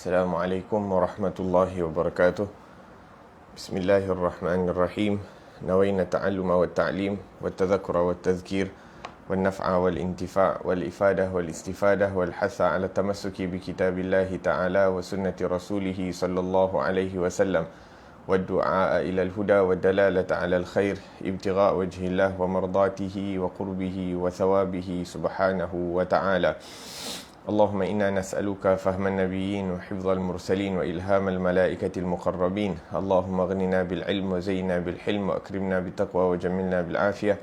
Assalamualaikum warahmatullahi wabarakatuh. Bismillahirrahmanirrahim. Nawayna ta'alluma wa ta'lim wa tadhakura wa tadhkir wa naf'a wal intifa' wal ifadah wal istifadah wal hatha ala tamassuki bi kitabillahi ta'ala wa sunnati rasulihi sallallahu alaihi wasallam wa du'a ila al-huda wa dalalata ala al-khair ibtigha' wajhillah wa mardatihi wa qurbihi wa thawabihi subhanahu wa ta'ala. اللهم إنا نسألك فهم النبيين وحفظ المرسلين وإلهام الملائكة المقربين. اللهم اغننا بالعلم وزينا بالحلم وأكرمنا بالتقوى وجملنا بالعافية.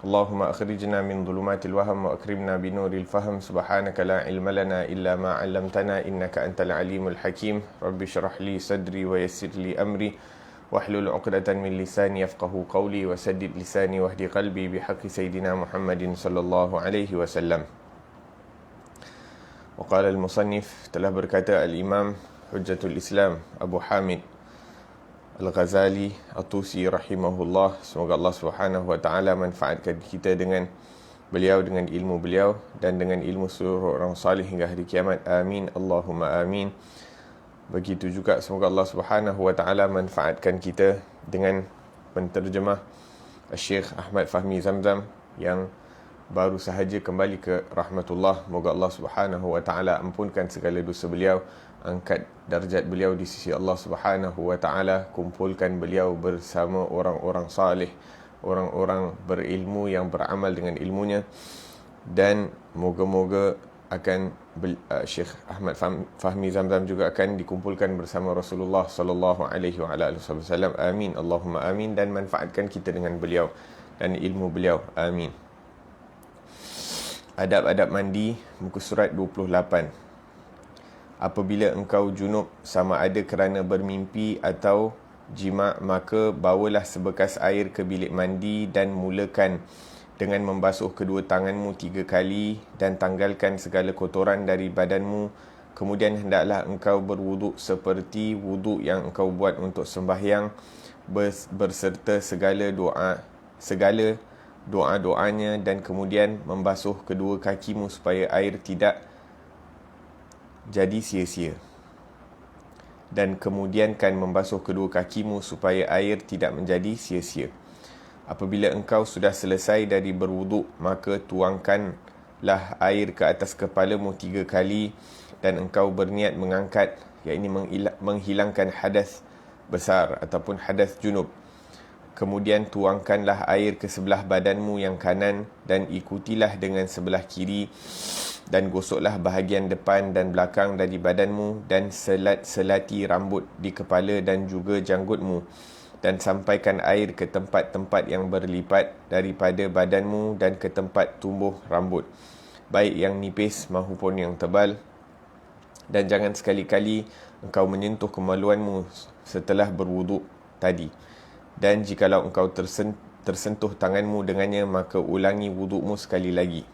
اللهم أخرجنا من ظلمات الوهم وأكرمنا بنور الفهم. سبحانك لا علم لنا إلا ما علمتنا إنك أنت العليم الحكيم. رب اشرح لي صدري ويسر لي أمري واحلل عقدة من لساني يفقه قولي وسدد لساني واهدي قلبي بحق سيدنا محمد صلى الله عليه وسلم. وقال المصنف, telah berkata Al-Imam Hujjatul Islam Abu Hamid Al-Ghazali At-Tusi rahimahullah, semoga Allah Subhanahu wa taala manfaatkan kita dengan beliau, dengan ilmu beliau dan dengan ilmu seluruh orang salih hingga hari kiamat. Amin Allahumma amin. Begitu juga semoga Allah Subhanahu wa taala manfaatkan kita dengan penterjemah Syekh Ahmad Fahmi Zamzam yang baru sahaja kembali ke rahmatullah. Moga Allah Subhanahu wa taala ampunkan segala dosa beliau, angkat darjat beliau di sisi Allah Subhanahu wa taala, kumpulkan beliau bersama orang-orang salih, orang-orang berilmu yang beramal dengan ilmunya, dan moga-moga akan Syekh Ahmad Fahmi Zamzam juga akan dikumpulkan bersama Rasulullah sallallahu alaihi wasallam. Amin Allahumma amin, dan manfaatkan kita dengan beliau dan ilmu beliau. Amin. Adab-adab mandi, muka surat 28. Apabila engkau junub, sama ada kerana bermimpi atau jima', maka bawalah sebekas air ke bilik mandi dan mulakan dengan membasuh kedua tanganmu 3 kali dan tanggalkan segala kotoran dari badanmu. Kemudian hendaklah engkau berwuduk seperti wuduk yang engkau buat untuk sembahyang, berserta segala doa-doanya, dan kemudian membasuh kedua kakimu supaya air tidak jadi sia-sia. Dan kemudian kan membasuh kedua kakimu supaya air tidak menjadi sia-sia. Apabila engkau sudah selesai dari berwuduk, maka tuangkanlah air ke atas kepalamu 3 kali dan engkau berniat mengangkat, iaitu menghilangkan hadas besar ataupun hadas junub. Kemudian tuangkanlah air ke sebelah badanmu yang kanan dan ikutilah dengan sebelah kiri, dan gosoklah bahagian depan dan belakang dari badanmu dan selati rambut di kepala dan juga janggutmu, dan sampaikan air ke tempat-tempat yang berlipat daripada badanmu dan ke tempat tumbuh rambut, baik yang nipis maupun yang tebal. Dan jangan sekali-kali engkau menyentuh kemaluanmu setelah berwuduk tadi. Dan jikalau engkau tersentuh tanganmu dengannya, maka ulangi wudukmu sekali lagi.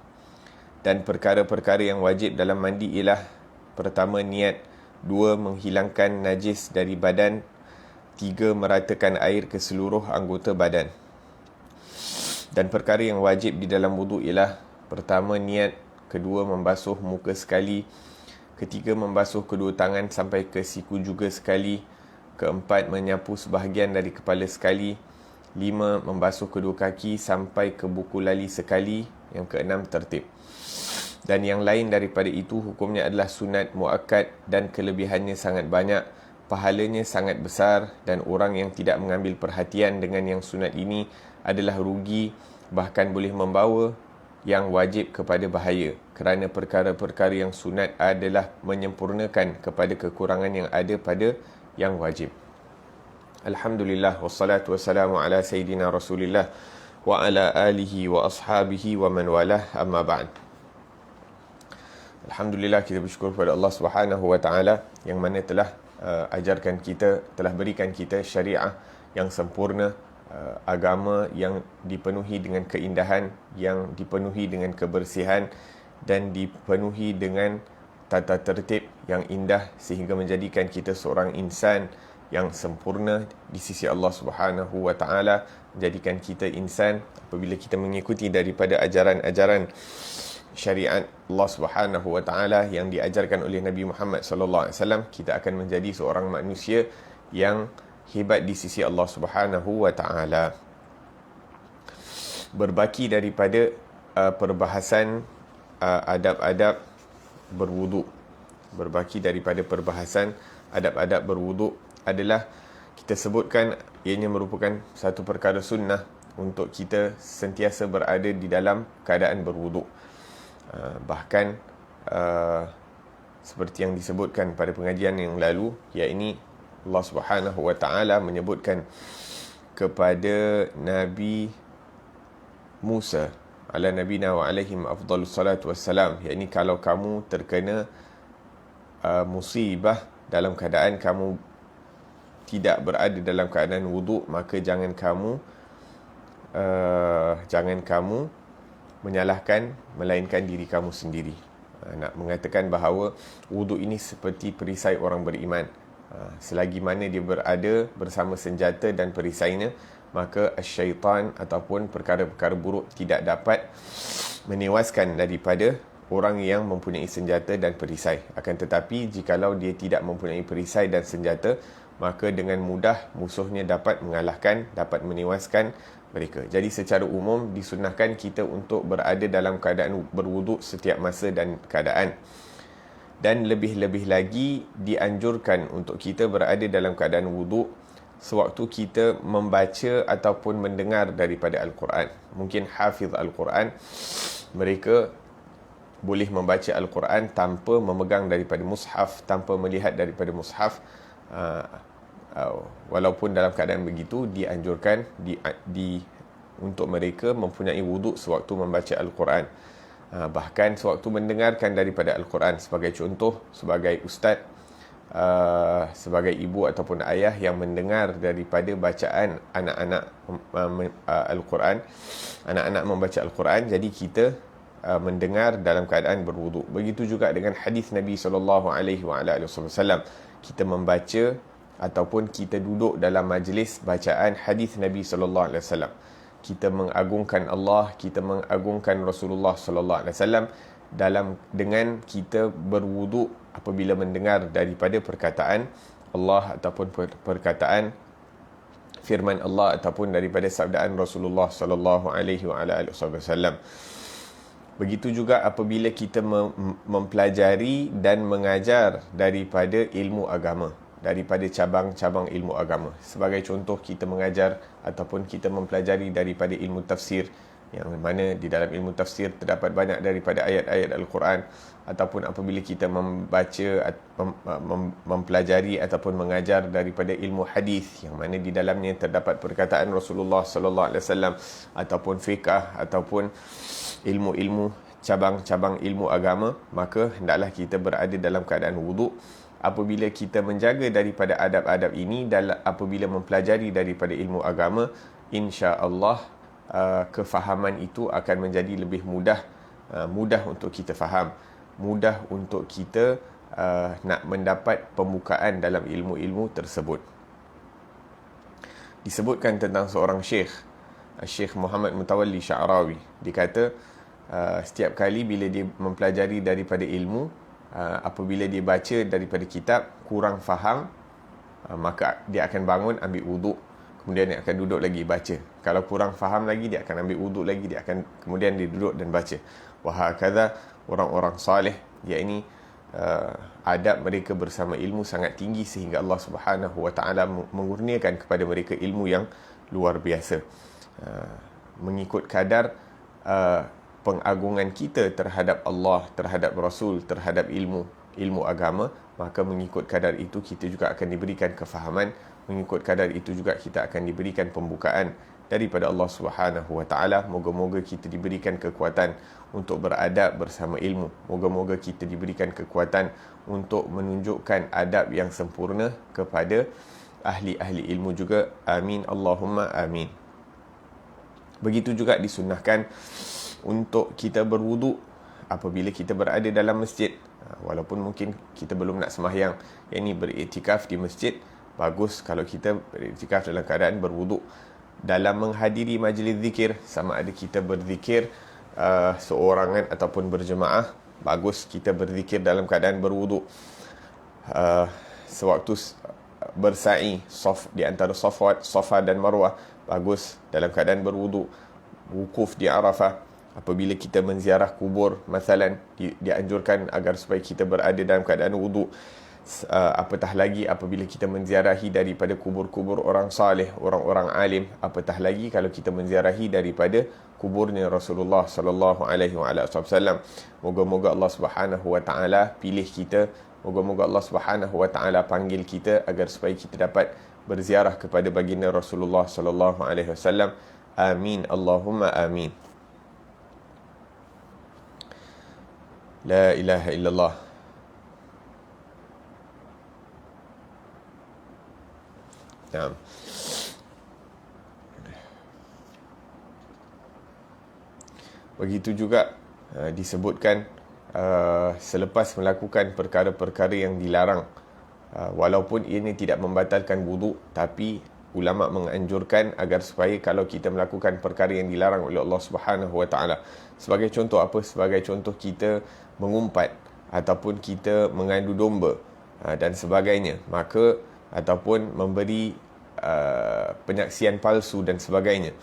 Dan perkara-perkara yang wajib dalam mandi ialah: pertama, niat; 2, menghilangkan najis dari badan; 3, meratakan air ke seluruh anggota badan. Dan perkara yang wajib di dalam wuduk ialah: pertama, niat; 2, membasuh muka sekali; 3, membasuh kedua tangan sampai ke siku juga sekali; 4, menyapu sebahagian dari kepala sekali; 5, membasuh kedua kaki sampai ke buku lali sekali; yang ke-6, tertib. Dan yang lain daripada itu hukumnya adalah sunat muakkad, dan kelebihannya sangat banyak, pahalanya sangat besar, dan orang yang tidak mengambil perhatian dengan yang sunat ini adalah rugi, bahkan boleh membawa yang wajib kepada bahaya, kerana perkara-perkara yang sunat adalah menyempurnakan kepada kekurangan yang ada pada yang wajib. Alhamdulillah, wassalatu wassalamu ala Sayyidina Rasulillah wa ala alihi wa ashabihi wa man walah, amma ba'd. Alhamdulillah, kita bersyukur kepada Allah Subhanahu wa taala yang mana telah ajarkan kita, telah berikan kita syariah yang sempurna, agama yang dipenuhi dengan keindahan, yang dipenuhi dengan kebersihan, dan dipenuhi dengan tata tertib yang indah, sehingga menjadikan kita seorang insan yang sempurna di sisi Allah Subhanahu wa taala, menjadikan kita insan apabila kita mengikuti daripada ajaran-ajaran syariat Allah Subhanahu wa taala yang diajarkan oleh Nabi Muhammad sallallahu alaihi wasallam, kita akan menjadi seorang manusia yang hebat di sisi Allah Subhanahu wa taala. Berbaki daripada perbahasan adab-adab berwuduk. Berbaki daripada perbahasan adab-adab berwuduk adalah kita sebutkan ianya merupakan satu perkara sunnah untuk kita sentiasa berada di dalam keadaan berwuduk. Bahkan seperti yang disebutkan pada pengajian yang lalu, iaitu Allah Subhanahu wa taala menyebutkan kepada Nabi Musa ala nabina wa alaihim afdalus salatu wassalam, iaitu kalau kamu terkena musibah dalam keadaan kamu tidak berada dalam keadaan wuduk, maka jangan kamu menyalahkan melainkan diri kamu sendiri. Nak mengatakan bahawa wuduk ini seperti perisai orang beriman. Selagi mana dia berada bersama senjata dan perisainya, maka syaitan ataupun perkara-perkara buruk tidak dapat menewaskan daripada orang yang mempunyai senjata dan perisai. Akan tetapi jikalau dia tidak mempunyai perisai dan senjata, maka dengan mudah musuhnya dapat mengalahkan, dapat menewaskan mereka. Jadi secara umum disunnahkan kita untuk berada dalam keadaan berwuduk setiap masa dan keadaan. Dan lebih-lebih lagi dianjurkan untuk kita berada dalam keadaan wuduk sewaktu kita membaca ataupun mendengar daripada Al-Quran. Mungkin hafiz Al-Quran, mereka boleh membaca Al-Quran tanpa memegang daripada mushaf, tanpa melihat daripada mushaf. Walaupun dalam keadaan begitu dianjurkan untuk mereka mempunyai wuduk sewaktu membaca Al-Quran. Bahkan sewaktu mendengarkan daripada Al-Quran, sebagai contoh, sebagai ustaz, sebagai ibu ataupun ayah yang mendengar daripada bacaan anak-anak Al-Quran, anak-anak membaca Al-Quran, jadi kita mendengar dalam keadaan berwuduk. Begitu juga dengan hadis Nabi SAW. Kita membaca ataupun kita duduk dalam majlis bacaan hadis Nabi SAW. Kita mengagungkan Allah, kita mengagungkan Rasulullah SAW dengan kita berwuduk apabila mendengar daripada perkataan Allah ataupun perkataan firman Allah ataupun daripada sabdaan Rasulullah SAW. Begitu juga apabila kita mempelajari dan mengajar daripada ilmu agama, daripada cabang-cabang ilmu agama. Sebagai contoh, kita mengajar ataupun kita mempelajari daripada ilmu tafsir, yang mana di dalam ilmu tafsir terdapat banyak daripada ayat-ayat Al-Quran, ataupun apabila kita membaca, mempelajari ataupun mengajar daripada ilmu hadis, yang mana di dalamnya terdapat perkataan Rasulullah SAW, ataupun fiqh, ataupun ilmu-ilmu cabang-cabang ilmu agama, maka hendaklah kita berada dalam keadaan wuduk. Apabila kita menjaga daripada adab-adab ini, apabila mempelajari daripada ilmu agama, insya-Allah kefahaman itu akan menjadi lebih mudah untuk kita faham, mudah untuk kita nak mendapat pembukaan dalam ilmu-ilmu tersebut. Disebutkan tentang seorang Syekh Muhammad Mutawalli Sya'rawi. Dia kata setiap kali bila dia mempelajari daripada ilmu, apabila dia baca daripada kitab kurang faham, maka dia akan bangun, ambil wuduk, kemudian dia akan duduk lagi baca. Kalau kurang faham lagi, dia akan ambil wuduk lagi, kemudian dia duduk dan baca. Wahakadha orang-orang salih, iaitu adab mereka bersama ilmu sangat tinggi, sehingga Allah Subhanahu wa taala mengurniakan kepada mereka ilmu yang luar biasa. Mengikut kadar pengagungan kita terhadap Allah, terhadap Rasul, terhadap ilmu agama, maka mengikut kadar itu kita juga akan diberikan kefahaman, mengikut kadar itu juga kita akan diberikan pembukaan daripada Allah Subhanahu wa taala. Moga-moga kita diberikan kekuatan untuk beradab bersama ilmu. Moga-moga kita diberikan kekuatan untuk menunjukkan adab yang sempurna kepada ahli-ahli ilmu juga. Amin Allahumma amin. Begitu juga disunnahkan untuk kita berwuduk apabila kita berada dalam masjid. Walaupun mungkin kita belum nak sembahyang, yakni beriktikaf di masjid, bagus kalau kita beriktikaf dalam keadaan berwuduk. Dalam menghadiri majlis zikir, sama ada kita berzikir seorangan ataupun berjemaah, bagus kita berzikir dalam keadaan berwuduk. Sewaktu bersa'i di antara Safa dan Marwah, bagus dalam keadaan berwuduk. Wukuf di Arafah, apabila kita menziarah kubur masalan, dianjurkan agar supaya kita berada dalam keadaan wuduk. Apatah lagi apabila kita menziarahi daripada kubur-kubur orang saleh, orang-orang alim, apatah lagi kalau kita menziarahi daripada kuburnya Rasulullah sallallahu alaihi wasallam. Moga-moga Allah Subhanahu wa taala pilih kita, moga-moga Allah Subhanahu wa taala panggil kita agar supaya kita dapat berziarah kepada baginda Rasulullah sallallahu alaihi wasallam. Amin, Allahumma amin. La ilaha illallah. Naam. Begitu juga disebutkan selepas melakukan perkara-perkara yang dilarang, walaupun ini tidak membatalkan wuduk, tapi ulama menganjurkan agar supaya kalau kita melakukan perkara yang dilarang oleh Allah Subhanahu wa taala, sebagai contoh apa? Sebagai contoh kita mengumpat ataupun kita mengadu domba dan sebagainya, maka ataupun memberi penyaksian palsu dan sebagainya,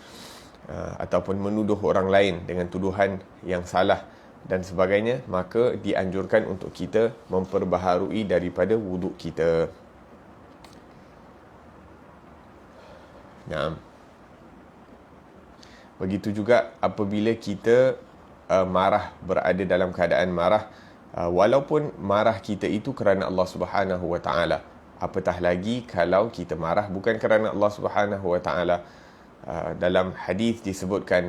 ataupun menuduh orang lain dengan tuduhan yang salah dan sebagainya, maka dianjurkan untuk kita memperbaharui daripada wuduk kita. Nah, begitu juga apabila kita marah, berada dalam keadaan marah, walaupun marah kita itu kerana Allah Subhanahu wa taala, apatah lagi kalau kita marah bukan kerana Allah Subhanahu wa taala. Dalam hadis disebutkan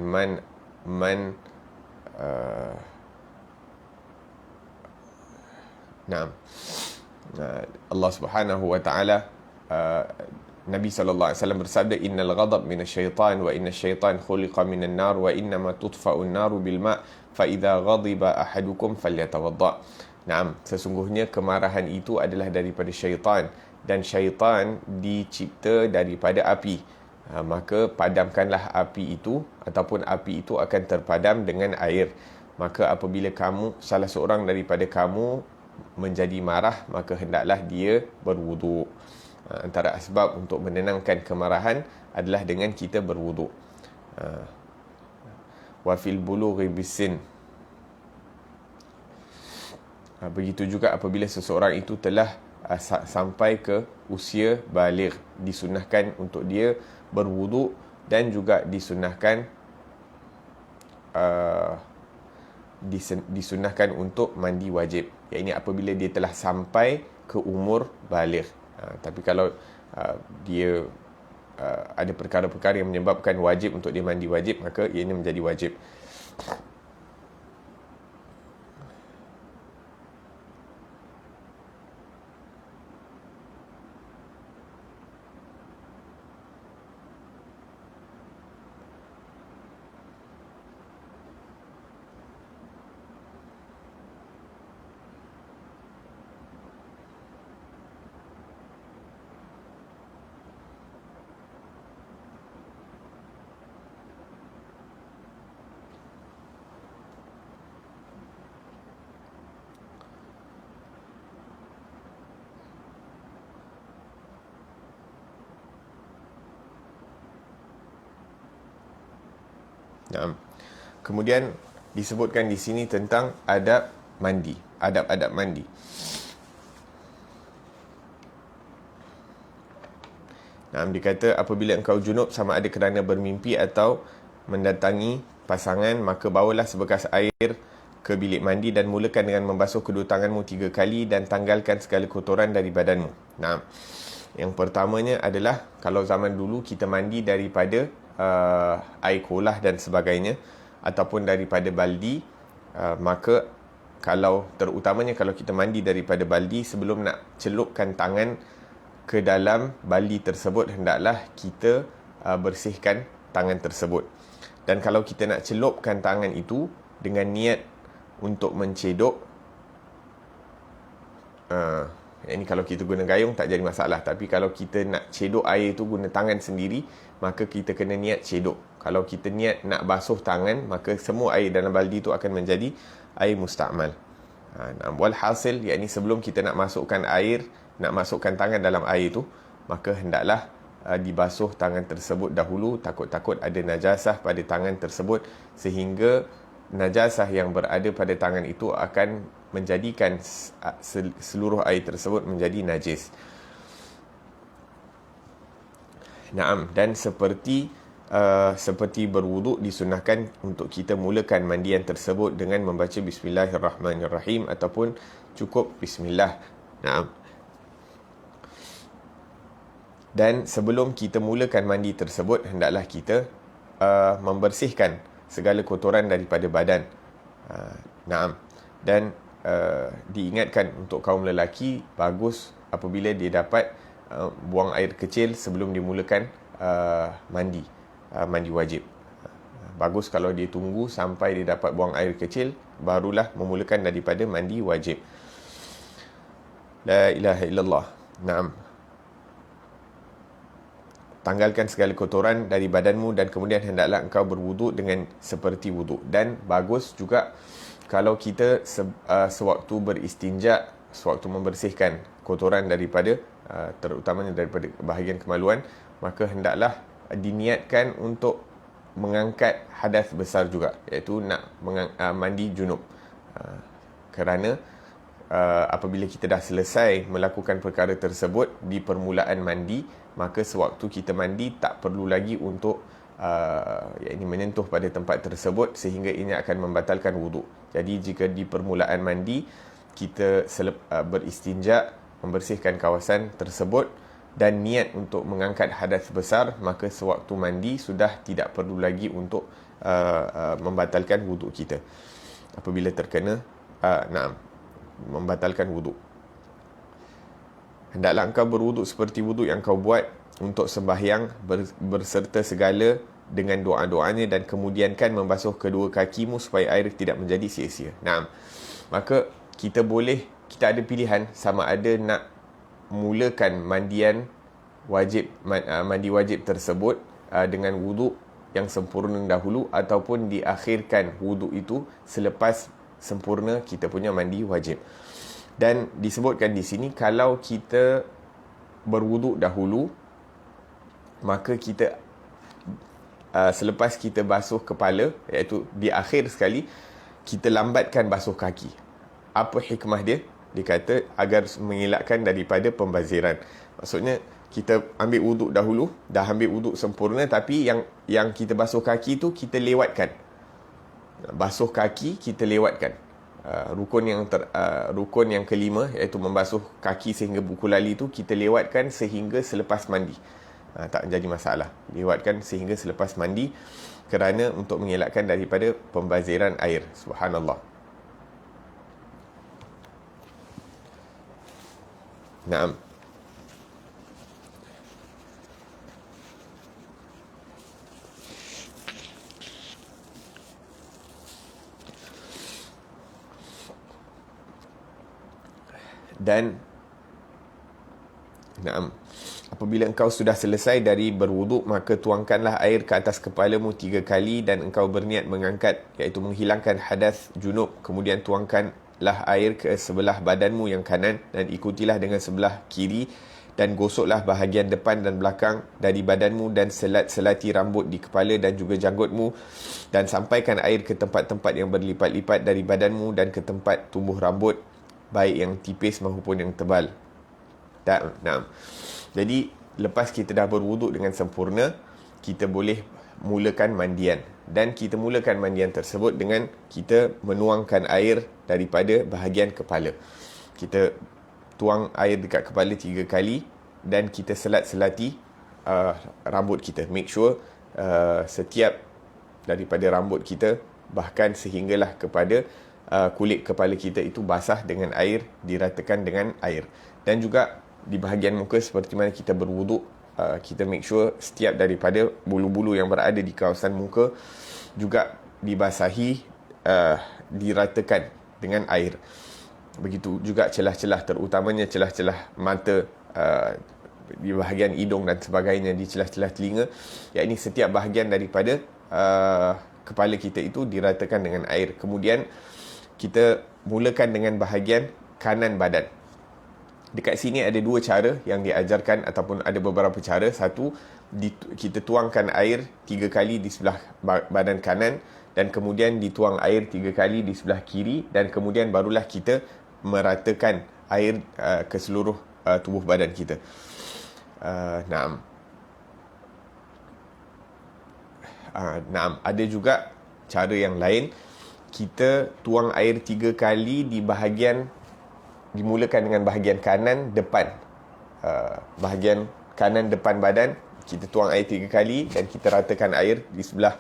Allah Subhanahu wa taala, Nabi SAW bersabda, innal ghadab minasyaitan wa inna syaitan khuliqa minan nar wa innama tudfa'un naru bil ma' fa idza ghadiba ahadukum falyatawadda. Naam, sesungguhnya kemarahan itu adalah daripada syaitan, dan syaitan dicipta daripada api. Maka padamkanlah api itu, ataupun api itu akan terpadam dengan air. Maka apabila salah seorang daripada kamu menjadi marah, maka hendaklah dia berwuduk. Antara asbab untuk menenangkan kemarahan adalah dengan kita berwuduk. Wa fil bulughi bisin. Begitu juga apabila seseorang itu telah sampai ke usia baligh, disunahkan untuk dia berwuduk, dan juga disunahkan disunahkan untuk mandi wajib. Iaitu apabila dia telah sampai ke umur baligh. Tapi kalau dia ada perkara-perkara yang menyebabkan wajib untuk dia mandi wajib, maka ia ini menjadi wajib. Nah, kemudian disebutkan di sini tentang adab mandi, adab-adab mandi. Nah, dikata apabila engkau junub, sama ada kerana bermimpi atau mendatangi pasangan, maka bawalah sebekas air ke bilik mandi dan mulakan dengan membasuh kedua tanganmu 3 kali dan tanggalkan segala kotoran dari badanmu. Nah, yang pertamanya adalah kalau zaman dulu kita mandi daripada air kolah dan sebagainya, ataupun daripada baldi, maka kalau terutamanya kalau kita mandi daripada baldi, sebelum nak celupkan tangan ke dalam baldi tersebut, hendaklah kita bersihkan tangan tersebut. Dan kalau kita nak celupkan tangan itu dengan niat untuk mencedok, Ini kalau kita guna gayung tak jadi masalah. Tapi kalau kita nak cedok air tu guna tangan sendiri, maka kita kena niat cedok. Kalau kita niat nak basuh tangan, maka semua air dalam baldi tu akan menjadi air musta'mal. Walhasil, yakni sebelum kita nak masukkan air, nak masukkan tangan dalam air tu, maka hendaklah dibasuh tangan tersebut dahulu. Takut-takut ada najasah pada tangan tersebut, sehingga najasah yang berada pada tangan itu akan menjadikan seluruh air tersebut menjadi najis. Naam, dan seperti berwuduk disunahkan untuk kita mulakan mandian tersebut dengan membaca Bismillahirrahmanirrahim ataupun cukup Bismillah. Naam. Dan sebelum kita mulakan mandi tersebut, hendaklah kita membersihkan segala kotoran daripada badan. Naam. Dan diingatkan untuk kaum lelaki, bagus apabila dia dapat buang air kecil sebelum dimulakan mandi wajib. Bagus kalau dia tunggu sampai dia dapat buang air kecil, barulah memulakan daripada mandi wajib. La ilaha illallah. Naam. Tanggalkan segala kotoran dari badanmu dan kemudian hendaklah engkau berwuduk dengan seperti wuduk. Dan bagus juga kalau kita sewaktu beristinja, sewaktu membersihkan kotoran daripada terutamanya daripada bahagian kemaluan, maka hendaklah diniatkan untuk mengangkat hadas besar juga, iaitu nak mandi junub. Kerana apabila kita dah selesai melakukan perkara tersebut di permulaan mandi, maka sewaktu kita mandi tak perlu lagi untuk menyentuh pada tempat tersebut, sehingga ini akan membatalkan wuduk. Jadi jika di permulaan mandi kita beristinja, membersihkan kawasan tersebut dan niat untuk mengangkat hadas besar, maka sewaktu mandi sudah tidak perlu lagi untuk membatalkan wuduk kita apabila terkena membatalkan wuduk. Hendaklah engkau berwuduk seperti wuduk yang kau buat untuk sembahyang, berserta segala dengan doa-doanya, dan kemudian kan membasuh kedua kakimu supaya air tidak menjadi sia-sia. Maka kita ada pilihan sama ada nak mulakan mandi wajib tersebut dengan wuduk yang sempurna dahulu, ataupun diakhirkan wuduk itu selepas sempurna kita punya mandi wajib. Dan disebutkan di sini, kalau kita berwuduk dahulu, maka kita selepas kita basuh kepala, iaitu di akhir sekali, kita lambatkan basuh kaki. Apa hikmah dia? Dia kata agar mengelakkan daripada pembaziran. Maksudnya kita ambil wuduk dahulu, dah ambil wuduk sempurna, tapi yang kita basuh kaki tu kita lewatkan. Basuh kaki kita lewatkan. Rukun yang kelima, iaitu membasuh kaki sehingga buku lali tu kita lewatkan sehingga selepas mandi. Tak jadi masalah. Lewatkan sehingga selepas mandi, kerana untuk mengelakkan daripada pembaziran air. Subhanallah. Naam. Dan apabila engkau sudah selesai dari berwuduk, maka tuangkanlah air ke atas kepalamu 3 kali dan engkau berniat mengangkat, iaitu menghilangkan hadas junub. Kemudian tuangkanlah air ke sebelah badanmu yang kanan dan ikutilah dengan sebelah kiri, dan gosoklah bahagian depan dan belakang dari badanmu dan selati rambut di kepala dan juga janggutmu, dan sampaikan air ke tempat-tempat yang berlipat-lipat dari badanmu dan ke tempat tumbuh rambut, baik yang tipis maupun yang tebal. Jadi lepas kita dah berwuduk dengan sempurna, kita boleh mulakan mandian. Dan kita mulakan mandian tersebut dengan kita menuangkan air daripada bahagian kepala. Kita tuang air dekat kepala 3 kali dan kita selati rambut kita. Make sure setiap daripada rambut kita, bahkan sehinggalah kepada kulit kepala kita itu basah dengan air, diratakan dengan air. Dan juga di bahagian muka, seperti mana kita berwuduk, kita make sure setiap daripada bulu-bulu yang berada di kawasan muka juga dibasahi, diratakan dengan air. Begitu juga celah-celah, terutamanya celah-celah mata, di bahagian hidung dan sebagainya, di celah-celah telinga. Yakni setiap bahagian daripada kepala kita itu diratakan dengan air. Kemudian kita mulakan dengan bahagian kanan badan. Dekat sini ada dua cara yang diajarkan, ataupun ada beberapa cara. Satu, kita tuangkan air 3 kali di sebelah badan kanan, dan kemudian dituang air 3 kali di sebelah kiri, dan kemudian barulah kita meratakan air ke seluruh tubuh badan kita. Naam. Naam. Ada juga cara yang lain. Kita tuang air 3 kali di bahagian, dimulakan dengan bahagian kanan depan, bahagian kanan depan badan. Kita tuang air 3 kali dan kita ratakan air di sebelah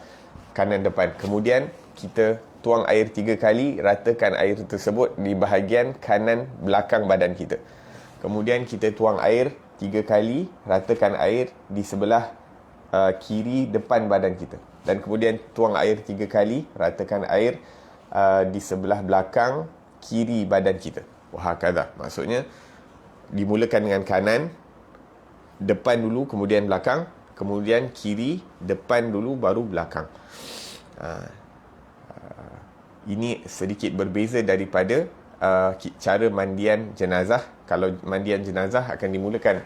kanan depan. Kemudian kita tuang air 3 kali, ratakan air tersebut di bahagian kanan belakang badan kita. Kemudian kita tuang air 3 kali, ratakan air di sebelah kiri depan badan kita. Dan kemudian tuang air 3 kali, ratakan air di sebelah belakang kiri badan kita. Wahakadha. Maksudnya dimulakan dengan kanan, depan dulu, kemudian belakang, kemudian kiri, depan dulu, baru belakang. Ini sedikit berbeza daripada cara mandian jenazah. Kalau mandian jenazah akan dimulakan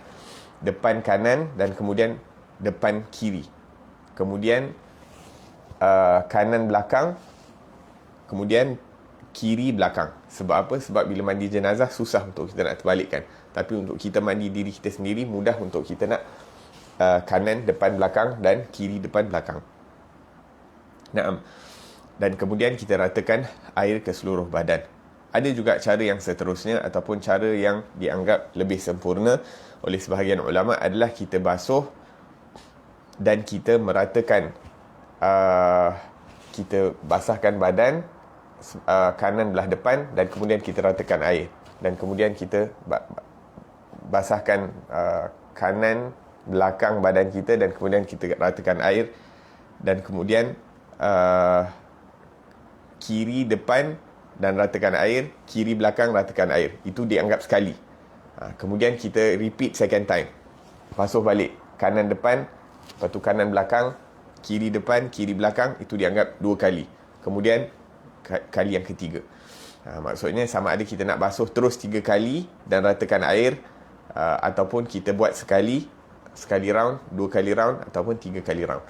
depan kanan dan kemudian depan kiri, kemudian kanan belakang, kemudian kiri belakang. Sebab apa? Sebab bila mandi jenazah susah untuk kita nak terbalikkan. Tapi untuk kita mandi diri kita sendiri, mudah untuk kita nak kanan depan belakang dan kiri depan belakang. Naam. Dan kemudian kita ratakan air ke seluruh badan. Ada juga cara yang seterusnya, ataupun cara yang dianggap lebih sempurna oleh sebahagian ulama, adalah kita basuh dan kita meratakan, kita basahkan badan kanan belah depan, dan kemudian kita ratakan air, dan kemudian kita basahkan kanan belakang badan kita, dan kemudian kita ratakan air, dan kemudian kiri depan dan ratakan air, kiri belakang ratakan air. Itu dianggap sekali. Kemudian kita repeat second time, basuh balik kanan depan, lepas tu kanan belakang, kiri depan, kiri belakang. Itu dianggap 2 kali. Kemudian kali yang ketiga, maksudnya sama ada kita nak basuh terus 3 kali dan ratakan air, ataupun kita buat sekali round, 2 kali round, ataupun 3 kali round.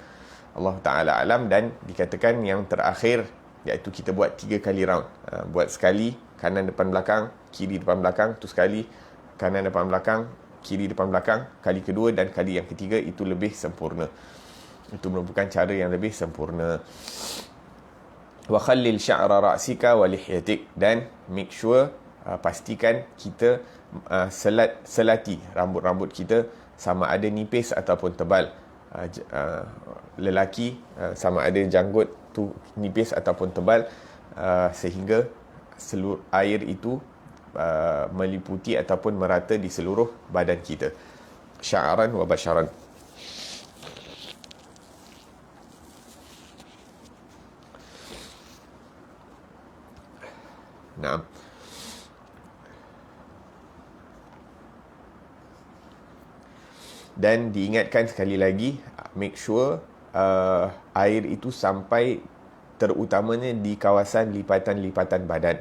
Allah Ta'ala alam. Dan dikatakan yang terakhir, iaitu kita buat 3 kali round. Buat sekali kanan depan belakang, kiri depan belakang, tu sekali kanan depan belakang, kiri depan belakang, kali kedua dan kali yang ketiga. Itu lebih sempurna. Itu merupakan cara yang lebih sempurna. Wa khallil sya'ra ra'sika wa lihyatik. Dan make sure, pastikan kita selati rambut-rambut kita, sama ada nipis ataupun tebal. Lelaki sama ada janggut tu nipis ataupun tebal, sehingga seluruh air itu meliputi ataupun merata di seluruh badan kita. Sya'ran wa basyaran. Naam. Dan diingatkan sekali lagi, make sure air itu sampai terutamanya di kawasan lipatan-lipatan badan.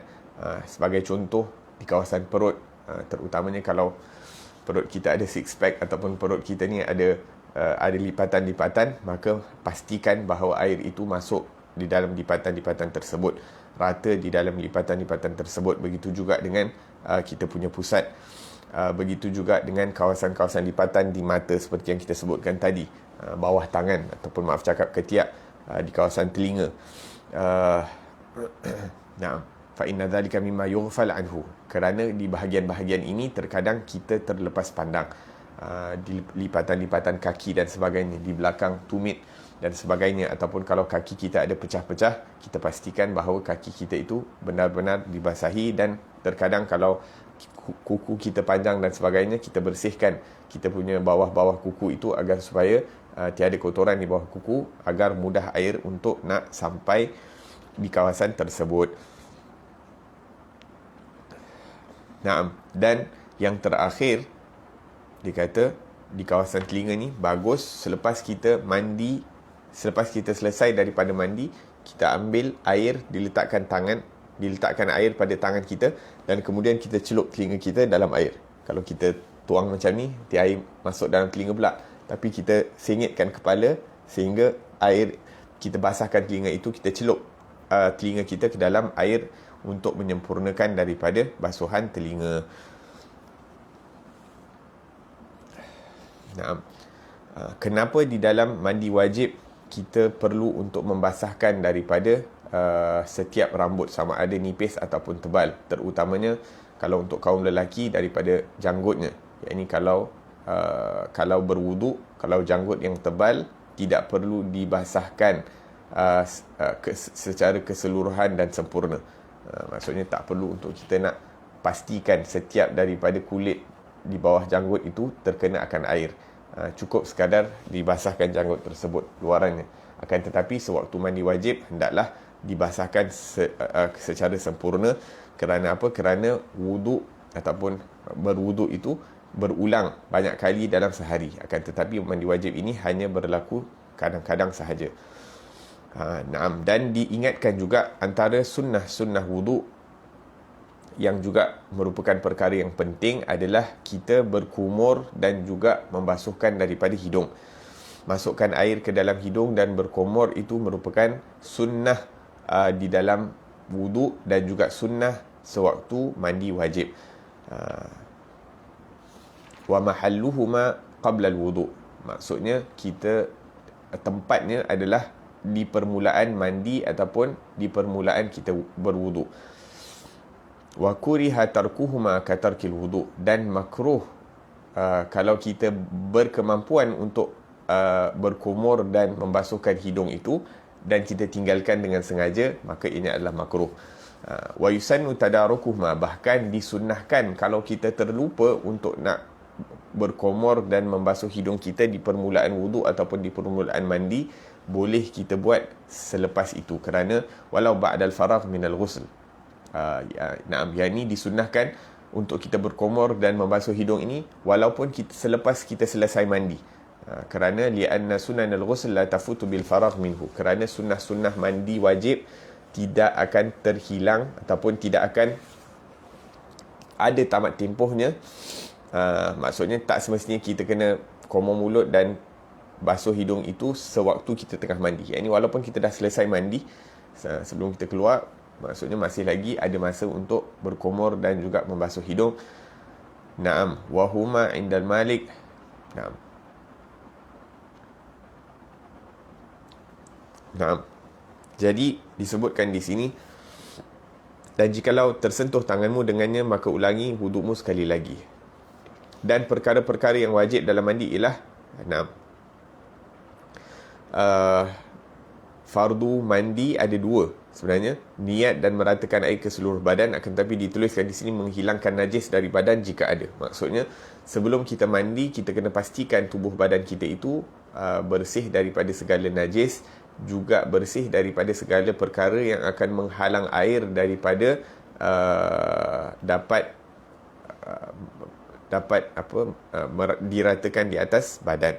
Sebagai contoh, di kawasan perut, terutamanya kalau perut kita ada six pack ataupun perut kita ni ada lipatan-lipatan, maka pastikan bahawa air itu masuk di dalam lipatan-lipatan tersebut, rata di dalam lipatan-lipatan tersebut. Begitu juga dengan kita punya pusat. Begitu juga dengan kawasan-kawasan lipatan di mata seperti yang kita sebutkan tadi, bawah tangan ataupun maaf cakap ketiak, di kawasan telinga. Nah, fa inna dzalika mimma yughfal anhu. Kerana di bahagian-bahagian ini terkadang kita terlepas pandang, di lipatan-lipatan kaki dan sebagainya, di belakang tumit dan sebagainya. Ataupun kalau kaki kita ada pecah-pecah, kita pastikan bahawa kaki kita itu benar-benar dibasahi. Dan terkadang kalau kuku kita panjang dan sebagainya, kita bersihkan kita punya bawah-bawah kuku itu agar supaya tiada kotoran di bawah kuku, agar mudah air untuk nak sampai di kawasan tersebut. Naam. Dan yang terakhir, dia kata di kawasan telinga ni bagus selepas kita mandi, selepas kita selesai daripada mandi, kita ambil air, diletakkan air pada tangan kita dan kemudian kita celup telinga kita dalam air. Kalau kita tuang macam ni, nanti air masuk dalam telinga pula. Tapi kita sengitkan kepala sehingga air, kita basahkan telinga itu, kita celup telinga kita ke dalam air untuk menyempurnakan daripada basuhan telinga. Nah, kenapa di dalam mandi wajib kita perlu untuk membasahkan daripada setiap rambut, sama ada nipis ataupun tebal, terutamanya kalau untuk kaum lelaki daripada janggutnya. Yakni kalau berwuduk, kalau janggut yang tebal tidak perlu dibasahkan secara keseluruhan dan sempurna. Maksudnya tak perlu untuk kita nak pastikan setiap daripada kulit di bawah janggut itu terkena akan air. Cukup sekadar dibasahkan janggut tersebut luarannya. Akan tetapi sewaktu mandi wajib hendaklah dibasahkan secara sempurna. Kerana apa? Kerana wuduk ataupun berwuduk itu berulang banyak kali dalam sehari. Akan tetapi mandi wajib ini hanya berlaku kadang-kadang sahaja. Naam. Dan diingatkan juga antara sunnah-sunnah wuduk yang juga merupakan perkara yang penting adalah kita berkumur dan juga membasuhkan daripada hidung. Masukkan air ke dalam hidung dan berkumur itu merupakan sunnah di dalam wuduk dan juga sunnah sewaktu mandi wajib. Wa mahalluhuma qabla al-wudu. Maksudnya kita tempatnya adalah di permulaan mandi ataupun di permulaan kita berwuduk. Wa kuriha tarkuhuma ka tarkil wudu. Dan makruh kalau kita berkemampuan untuk berkumur dan membasuhkan hidung itu dan kita tinggalkan dengan sengaja, maka ini adalah makruh. Wa yusannu tadarukuhuma. Bahkan disunnahkan kalau kita terlupa untuk nak berkumur dan membasuh hidung kita di permulaan wudu ataupun di permulaan mandi, boleh kita buat selepas itu, kerana walau ba'dal faragh minal ghusl. Yang ini disunnahkan untuk kita berkumur dan membasuh hidung ini walaupun selepas kita selesai mandi. Kerana li'anna sunanal ghusl la tafutu bil faragh minhu. Kerana sunnah-sunnah mandi wajib tidak akan terhilang ataupun tidak akan ada tamat tempohnya. Maksudnya tak semestinya kita kena komor mulut dan basuh hidung itu sewaktu kita tengah mandi. Ini walaupun kita dah selesai mandi, sebelum kita keluar, maksudnya masih lagi ada masa untuk berkumur dan juga membasuh hidung. Naam. Wahuma indal Malik. Naam. Naam. Jadi disebutkan di sini, dan jikalau tersentuh tanganmu dengannya, maka ulangi wudukmu sekali lagi. Dan perkara-perkara yang wajib dalam mandi ialah fardu mandi ada dua sebenarnya, niat dan meratakan air ke seluruh badan. Akan tetapi dituliskan di sini menghilangkan najis dari badan jika ada. Maksudnya sebelum kita mandi, kita kena pastikan tubuh badan kita itu bersih daripada segala najis, juga bersih daripada segala perkara yang akan menghalang air daripada dapat diratakan di atas badan.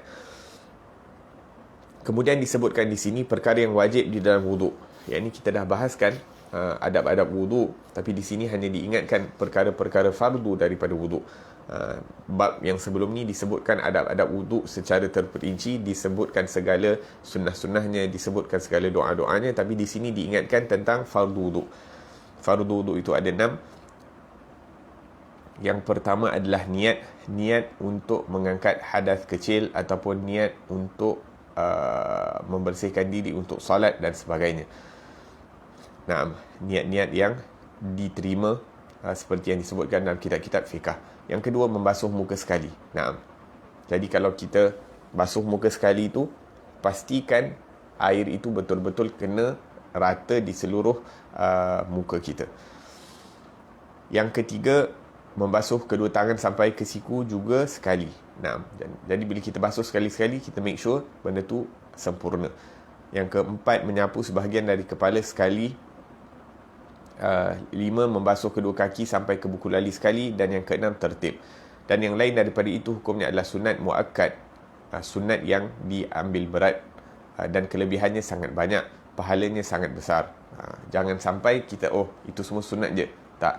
Kemudian disebutkan di sini perkara yang wajib di dalam wuduk. Yang ini kita dah bahaskan adab-adab wuduk, tapi di sini hanya diingatkan perkara-perkara fardu daripada wuduk. Bab yang sebelum ni disebutkan adab-adab wuduk secara terperinci, disebutkan segala sunnah-sunnahnya, disebutkan segala doa-doanya, tapi di sini diingatkan tentang fardu wuduk. Fardu wuduk itu ada 6. Yang pertama adalah niat untuk mengangkat hadas kecil ataupun niat untuk membersihkan diri untuk salat dan sebagainya. Niat-niat yang diterima seperti yang disebutkan dalam kitab-kitab fiqh. Yang kedua, membasuh muka sekali. Jadi kalau kita basuh muka sekali itu, pastikan air itu betul-betul kena rata di seluruh muka kita. Yang ketiga, membasuh kedua tangan sampai ke siku juga sekali. Jadi bila kita basuh sekali-sekali, kita make sure benda tu sempurna. Yang keempat, menyapu sebahagian dari kepala sekali 5. Membasuh kedua kaki sampai ke buku lali sekali. Dan yang ke-6 tertib. Dan yang lain daripada itu hukumnya adalah sunat muakkad, sunat yang diambil berat, dan kelebihannya sangat banyak, pahalanya sangat besar. Jangan sampai kita itu semua sunat je. Tak.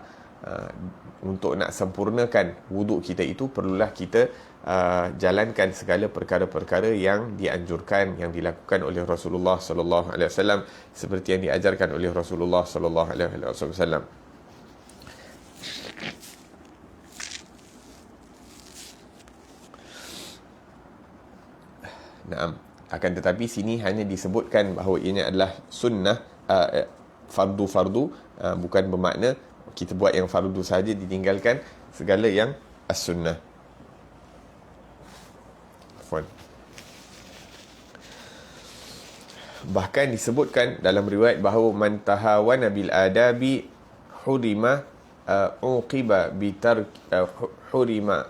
Untuk nak sempurnakan wuduk kita itu, perlulah kita jalankan segala perkara-perkara yang dianjurkan, yang dilakukan oleh Rasulullah sallallahu alaihi wasallam, seperti yang diajarkan oleh Rasulullah sallallahu alaihi wasallam. Naam. Akan tetapi sini hanya disebutkan bahawa ianya adalah sunnah, fardu-fardu, bukan bermakna kita buat yang fardu saja, ditinggalkan segala yang as-sunnah. Bahkan disebutkan dalam riwayat bahawa man tahawana bil adabi hurima uqiba bitar hurima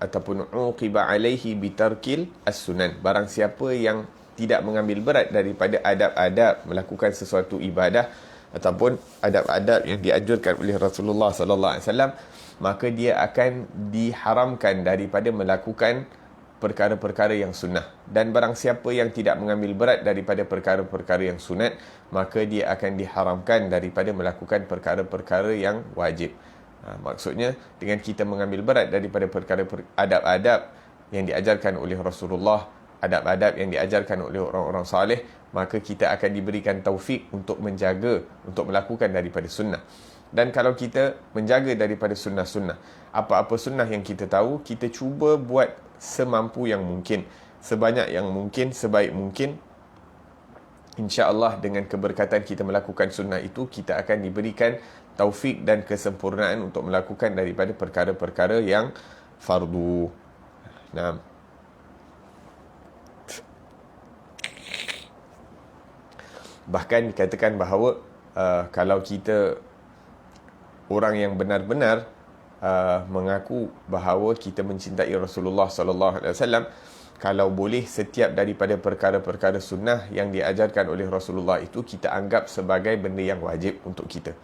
ataupun uqiba alaihi bitarkil as-sunan. Barang siapa yang tidak mengambil berat daripada adab-adab melakukan sesuatu ibadah ataupun adab-adab yang dianjurkan oleh Rasulullah sallallahu alaihi wasallam, maka dia akan diharamkan daripada melakukan perkara-perkara yang sunnah. Dan barang siapa yang tidak mengambil berat daripada perkara-perkara yang sunat, maka dia akan diharamkan daripada melakukan perkara-perkara yang wajib. Maksudnya, dengan kita mengambil berat daripada perkara adab-adab yang diajarkan oleh Rasulullah, adab-adab yang diajarkan oleh orang-orang saleh, maka kita akan diberikan taufik untuk menjaga, untuk melakukan daripada sunnah. Dan kalau kita menjaga daripada sunnah-sunnah, apa-apa sunnah yang kita tahu, kita cuba buat semampu yang mungkin, sebanyak yang mungkin, sebaik mungkin. InsyaAllah dengan keberkatan kita melakukan sunnah itu, kita akan diberikan taufik dan kesempurnaan untuk melakukan daripada perkara-perkara yang fardu. Nah, bahkan dikatakan bahawa kalau kita orang yang benar-benar mengaku bahawa kita mencintai Rasulullah sallallahu alaihi wasallam, kalau boleh setiap daripada perkara-perkara sunnah yang diajarkan oleh Rasulullah itu kita anggap sebagai benda yang wajib untuk kita.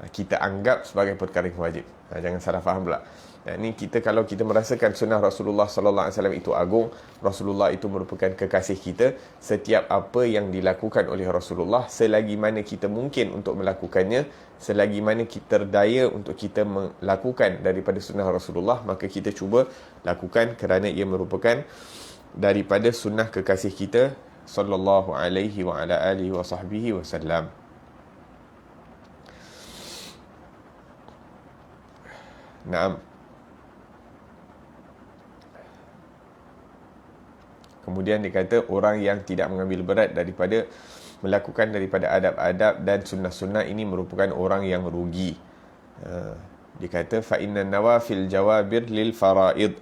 Kita anggap sebagai perkara yang wajib. Jangan salah faham pula. Ini kita, kalau kita merasakan sunnah Rasulullah sallallahu alaihi wasallam itu agung, Rasulullah itu merupakan kekasih kita, setiap apa yang dilakukan oleh Rasulullah, selagi mana kita mungkin untuk melakukannya, selagi mana kita terdaya untuk kita melakukan daripada sunnah Rasulullah, maka kita cuba lakukan kerana ia merupakan daripada sunnah kekasih kita sallallahu alaihi wa ala alihi wa sahbihi wasallam. Naam. Kemudian dikata orang yang tidak mengambil berat daripada melakukan daripada adab-adab dan sunnah-sunnah ini merupakan orang yang rugi. Dikata fa inna nawafil jawabir lil faraid,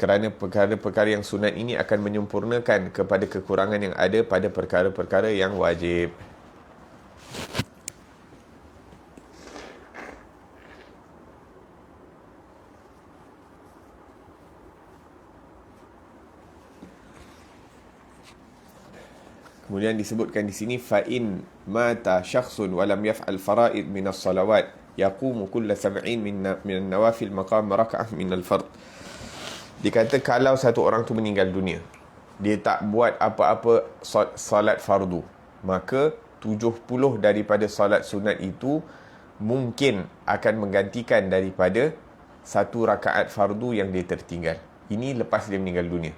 kerana perkara-perkara yang sunat ini akan menyempurnakan kepada kekurangan yang ada pada perkara-perkara yang wajib. Kemudian disebutkan di sini fa in mata syakhsun wa lam yaf'al fara'id min as-salawat yaqumu kull 70 min an-nawafil maqam rak'ah min al-fard. Dikata kalau satu orang tu meninggal dunia, dia tak buat apa-apa salat fardu, maka 70 daripada salat sunat itu mungkin akan menggantikan daripada satu rakaat fardu yang dia tertinggal. Ini lepas dia meninggal dunia.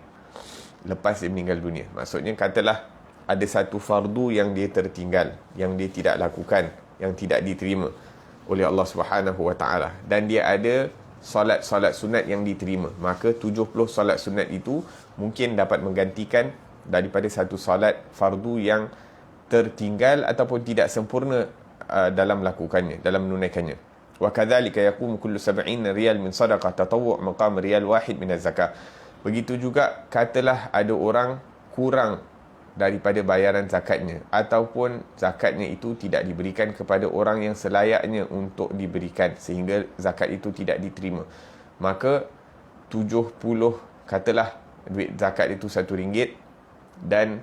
Lepas dia meninggal dunia. Maksudnya katalah ada satu fardu yang dia tertinggal, yang dia tidak lakukan, yang tidak diterima oleh Allah Subhanahu wa taala, dan dia ada solat-solat sunat yang diterima, maka 70 solat sunat itu mungkin dapat menggantikan daripada satu solat fardu yang tertinggal ataupun tidak sempurna dalam melakukannya, dalam menunaikannya. Wa kadzalika yaqumu kullu 70 riyal min sadaqah tatawwu' maqam riyal wahid min az-zakah. Begitu juga katalah ada orang kurang daripada bayaran zakatnya, ataupun zakatnya itu tidak diberikan kepada orang yang selayaknya untuk diberikan, sehingga zakat itu tidak diterima, maka 70, katalah duit zakat itu RM1, dan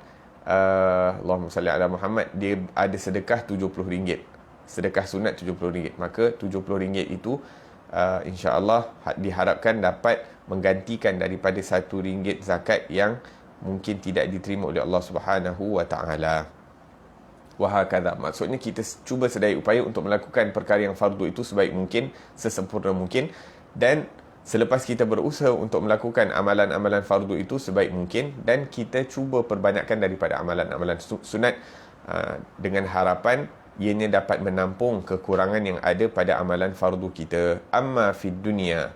Allahumma salli ala Muhammad, dia ada sedekah RM70, sedekah sunat RM70. Maka RM70 itu insya-Allah diharapkan dapat menggantikan daripada RM1 zakat yang mungkin tidak diterima oleh Allah Subhanahu wa taala. Wahakadha, maksudnya kita cuba sedaya upaya untuk melakukan perkara yang fardu itu sebaik mungkin, sesempurna mungkin, dan selepas kita berusaha untuk melakukan amalan-amalan fardu itu sebaik mungkin, dan kita cuba perbanyakkan daripada amalan-amalan sunat dengan harapan ianya dapat menampung kekurangan yang ada pada amalan fardu kita. Amma fid dunia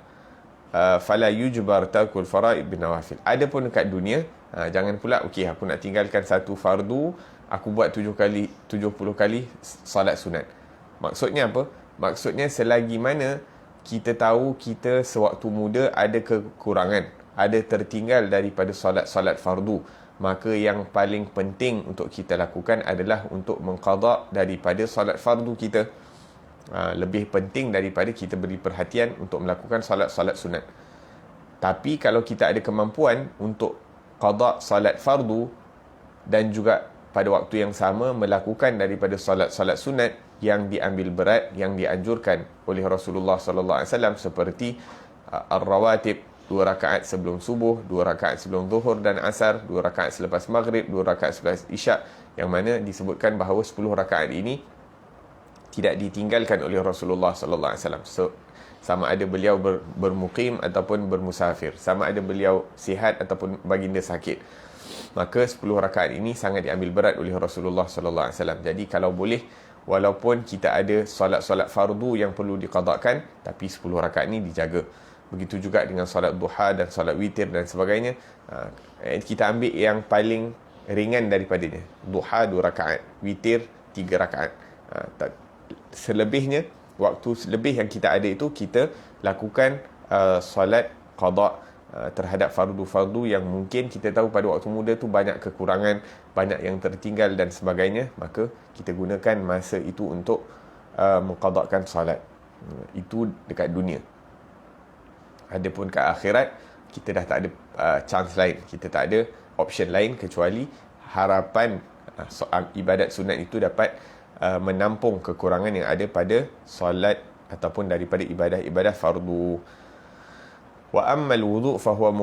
fala yujbar tarkul faraid bin nawafil. Adapun dekat dunia, jangan pula okey aku nak tinggalkan satu fardu, aku buat 70 kali salat sunat. Maksudnya apa? Maksudnya selagi mana kita tahu kita sewaktu muda ada kekurangan, ada tertinggal daripada salat fardu, maka yang paling penting untuk kita lakukan adalah untuk mengqada daripada salat fardu kita. Lebih penting daripada kita beri perhatian untuk melakukan salat sunat. Tapi kalau kita ada kemampuan untuk qada salat fardu dan juga pada waktu yang sama melakukan daripada salat sunat yang diambil berat, yang dianjurkan oleh Rasulullah sallallahu alaihi wasallam, seperti ar-rawatib, 2 rakaat sebelum subuh, 2 rakaat sebelum zuhur dan asar, 2 rakaat selepas maghrib, 2 rakaat selepas isyak, yang mana disebutkan bahawa 10 rakaat ini tidak ditinggalkan oleh Rasulullah sallallahu alaihi wasallam. Sama ada beliau bermukim ataupun bermusafir, sama ada beliau sihat ataupun baginda sakit, maka 10 rakaat ini sangat diambil berat oleh Rasulullah sallallahu alaihi wasallam. Jadi kalau boleh, walaupun kita ada solat-solat fardu yang perlu diqadakan, tapi 10 rakaat ini dijaga. Begitu juga dengan solat duha dan solat witir dan sebagainya. Kita ambil yang paling ringan daripadanya. Duha 2 rakaat, witir 3 rakaat. Selebihnya, waktu lebih yang kita ada itu, kita lakukan solat qada terhadap fardu-fardu yang mungkin kita tahu pada waktu muda tu banyak kekurangan, banyak yang tertinggal dan sebagainya, maka kita gunakan masa itu untuk mengqadakan solat. Itu dekat dunia. Adapun ke akhirat, kita dah tak ada chance lain, kita tak ada option lain kecuali harapan ibadat sunat itu dapat menampung kekurangan yang ada pada solat ataupun daripada ibadah-ibadah fardu. Wa ammal wudu' fa huwa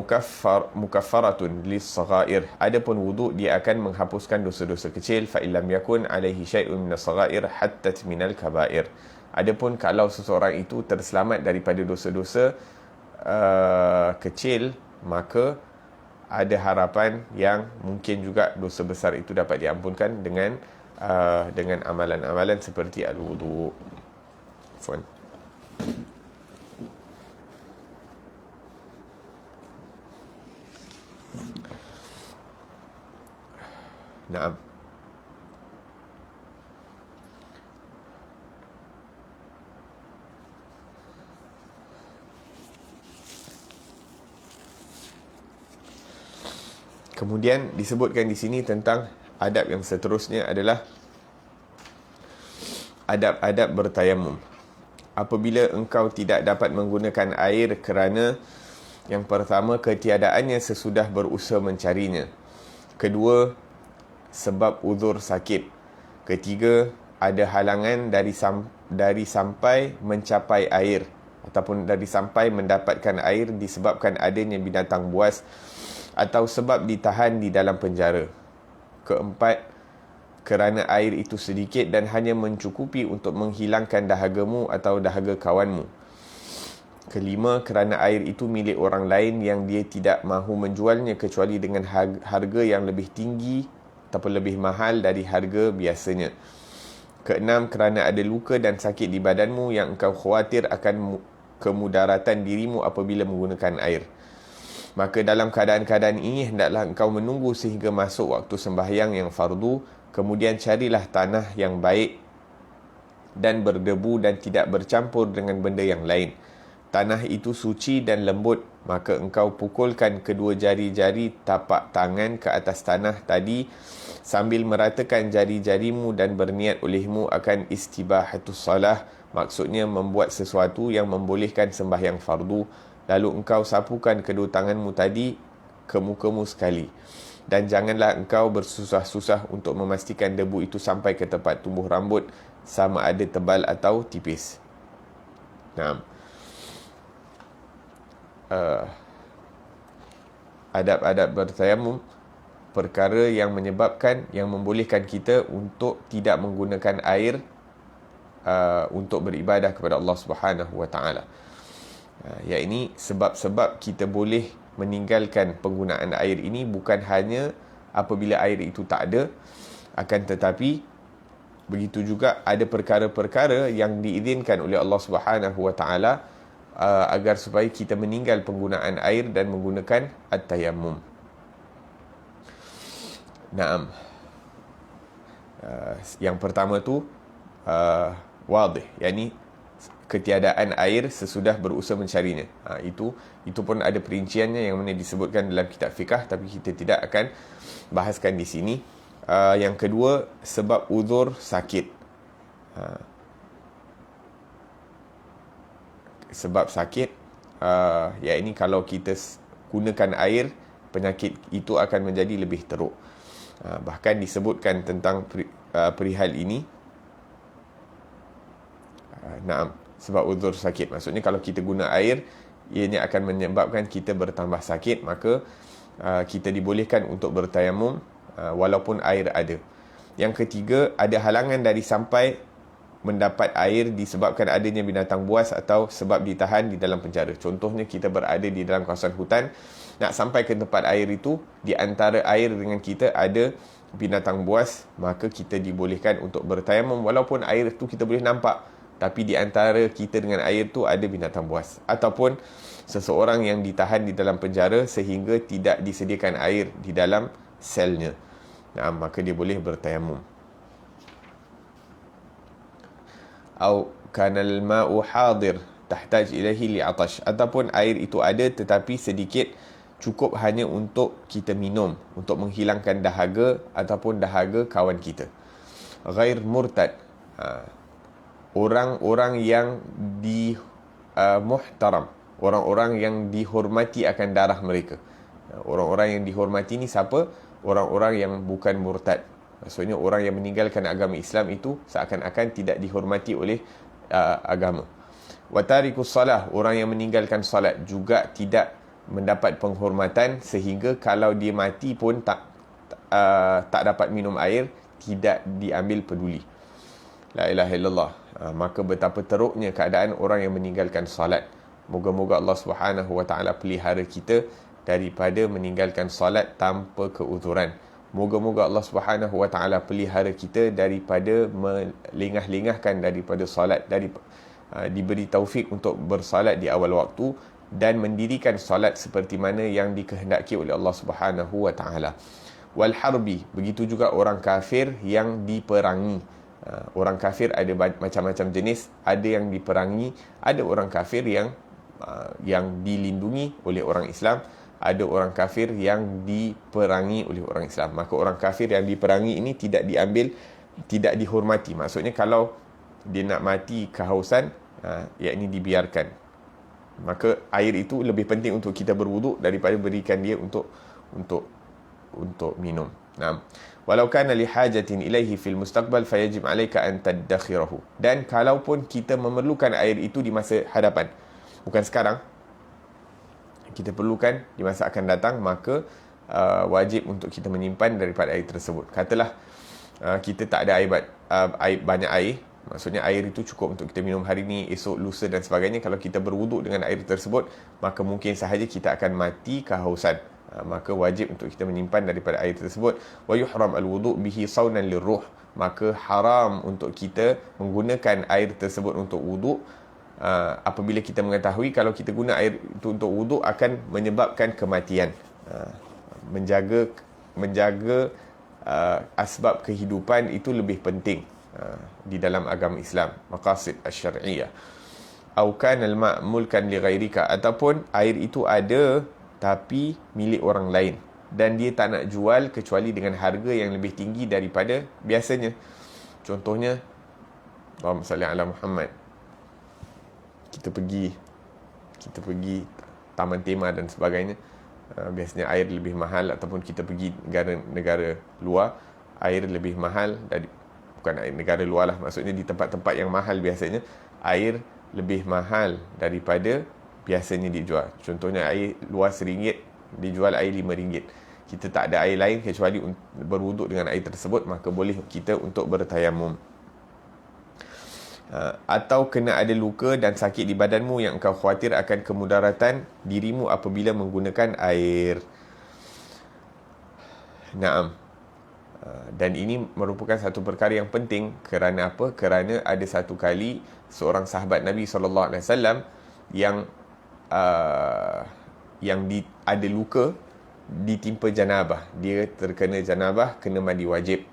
mukaffaratun lis-saghair. Adapun wudu' dia akan menghapuskan dosa-dosa kecil, fa illam yakun alaihi syai'un minas-saghair hatta minal kabair. Adapun kalau seseorang itu terselamat daripada dosa-dosa kecil, maka ada harapan yang mungkin juga dosa besar itu dapat diampunkan dengan amalan-amalan seperti al-wudu'. Fun. Naam. Kemudian disebutkan di sini tentang adab yang seterusnya adalah adab-adab bertayamum. Apabila engkau tidak dapat menggunakan air kerana yang pertama, ketiadaannya sesudah berusaha mencarinya. Kedua, sebab uzur sakit. Ketiga, ada halangan dari sampai mencapai air ataupun dari sampai mendapatkan air disebabkan adanya binatang buas atau sebab ditahan di dalam penjara. Keempat, kerana air itu sedikit dan hanya mencukupi untuk menghilangkan dahagamu atau dahaga kawanmu. Kelima, kerana air itu milik orang lain yang dia tidak mahu menjualnya kecuali dengan harga yang lebih tinggi ataupun lebih mahal dari harga biasanya. Keenam, kerana ada luka dan sakit di badanmu yang engkau khawatir akan kemudaratan dirimu apabila menggunakan air. Maka dalam keadaan-keadaan ini, hendaklah engkau menunggu sehingga masuk waktu sembahyang yang fardu, kemudian carilah tanah yang baik dan berdebu dan tidak bercampur dengan benda yang lain. Tanah itu suci dan lembut, maka engkau pukulkan kedua jari-jari tapak tangan ke atas tanah tadi sambil meratakan jari-jarimu dan berniat olehmu akan istibahatus salah, maksudnya membuat sesuatu yang membolehkan sembahyang fardu. Lalu engkau sapukan kedua tanganmu tadi ke mukamu sekali. dan janganlah engkau bersusah-susah untuk memastikan debu itu sampai ke tempat tumbuh rambut, sama ada tebal atau tipis. Nah, adab-adab bertayamum, perkara yang menyebabkan, yang membolehkan kita untuk tidak menggunakan air untuk beribadah kepada Allah Subhanahu wa taala. Iaitu sebab-sebab kita boleh meninggalkan penggunaan air ini bukan hanya apabila air itu tak ada, akan tetapi begitu juga ada perkara-perkara yang diizinkan oleh Allah Subhanahu wa taala agar supaya kita meninggal penggunaan air dan menggunakan at-tayammum. Naam. Yang pertama tu wadih, yakni ketiadaan air sesudah berusaha mencarinya. Itu pun ada perinciannya yang mana disebutkan dalam kitab fiqh, tapi kita tidak akan bahaskan di sini. Yang kedua, sebab uzur sakit. Sebab sakit, iaitu kalau kita gunakan air, penyakit itu akan menjadi lebih teruk. Bahkan disebutkan tentang perihal ini. Sebab uzur sakit, maksudnya kalau kita guna air, ianya akan menyebabkan kita bertambah sakit, maka kita dibolehkan untuk bertayamum walaupun air ada. Yang ketiga, ada halangan dari sampai mendapat air disebabkan adanya binatang buas atau sebab ditahan di dalam penjara. Contohnya, kita berada di dalam kawasan hutan, nak sampai ke tempat air itu, di antara air dengan kita ada binatang buas, maka kita dibolehkan untuk bertayamum walaupun air itu kita boleh nampak, tapi di antara kita dengan air tu ada binatang buas. Ataupun seseorang yang ditahan di dalam penjara sehingga tidak disediakan air di dalam selnya, maka dia boleh bertayamum. Au kanal ma'u hadir tahtaj ilahi li'atash, ataupun air itu ada tetapi sedikit, cukup hanya untuk kita minum, untuk menghilangkan dahaga ataupun dahaga kawan kita. Ghair murtad, orang-orang yang muhtaram, orang-orang yang dihormati akan darah mereka. Orang-orang yang dihormati ni siapa? Orang-orang yang bukan murtad. Maksudnya orang yang meninggalkan agama Islam itu seakan-akan tidak dihormati oleh agama. Watarikus salah, orang yang meninggalkan salat juga tidak mendapat penghormatan, sehingga kalau dia mati pun tak dapat minum air, tidak diambil peduli. La ilaha illallah. Maka betapa teruknya keadaan orang yang meninggalkan salat. Moga-moga Allah Subhanahu wa taala pelihara kita daripada meninggalkan salat tanpa keuzuran. Moga-moga Allah Subhanahu wa taala pelihara kita daripada melengah-lengahkan daripada salat, diberi taufik untuk bersalat di awal waktu dan mendirikan salat seperti mana yang dikehendaki oleh Allah Subhanahu wa taala. Wal harbi, begitu juga orang kafir yang diperangi. Orang kafir ada macam-macam jenis, ada yang diperangi, ada orang kafir yang dilindungi oleh orang Islam, ada orang kafir yang diperangi oleh orang Islam. Maka orang kafir yang diperangi ini tidak diambil, tidak dihormati. Maksudnya kalau dia nak mati kehausan, yakni dibiarkan. Maka air itu lebih penting untuk kita berwuduk daripada berikan dia untuk minum. Nah, walau kana li hajatin ilaihi fil mustaqbal fayajib alayka an tadakhirahu. Dan kalaupun kita memerlukan air itu di masa hadapan, bukan sekarang, kita perlukan di masa akan datang, maka wajib untuk kita menyimpan daripada air tersebut. Katalah kita tak ada banyak air, maksudnya air itu cukup untuk kita minum hari ni, esok, lusa dan sebagainya. Kalau kita berwuduk dengan air tersebut, maka mungkin sahaja kita akan mati kehausan. Maka wajib untuk kita menyimpan daripada air tersebut. Wa yuhram al-wudu' bihi saunan lirruh, maka haram untuk kita menggunakan air tersebut untuk wuduk apabila kita mengetahui kalau kita guna air itu untuk wuduk akan menyebabkan kematian. Menjaga asbab kehidupan itu lebih penting di dalam agama Islam, maqasid asy-syar'iyyah. Au kana al-ma' mulkan li ghairika, ataupun air itu ada tapi milik orang lain dan dia tak nak jual kecuali dengan harga yang lebih tinggi daripada biasanya. Contohnya, Allahumma salli ala Muhammad, kita pergi taman tema dan sebagainya, Biasanya air lebih mahal, ataupun kita pergi negara luar, air lebih mahal dari, bukan air negara luar lah, maksudnya di tempat-tempat yang mahal biasanya air lebih mahal daripada biasanya dijual. Contohnya air luar RM1, dijual air RM5. Kita tak ada air lain kecuali berwuduk dengan air tersebut, maka boleh kita untuk bertayamum. Atau kena ada luka dan sakit di badanmu yang engkau khawatir akan kemudaratan dirimu apabila menggunakan air. Naam. Dan ini merupakan satu perkara yang penting. Kerana apa? Kerana ada satu kali seorang sahabat Nabi SAW yang ada luka, ditimpa janabah. Dia terkena janabah, kena mandi wajib,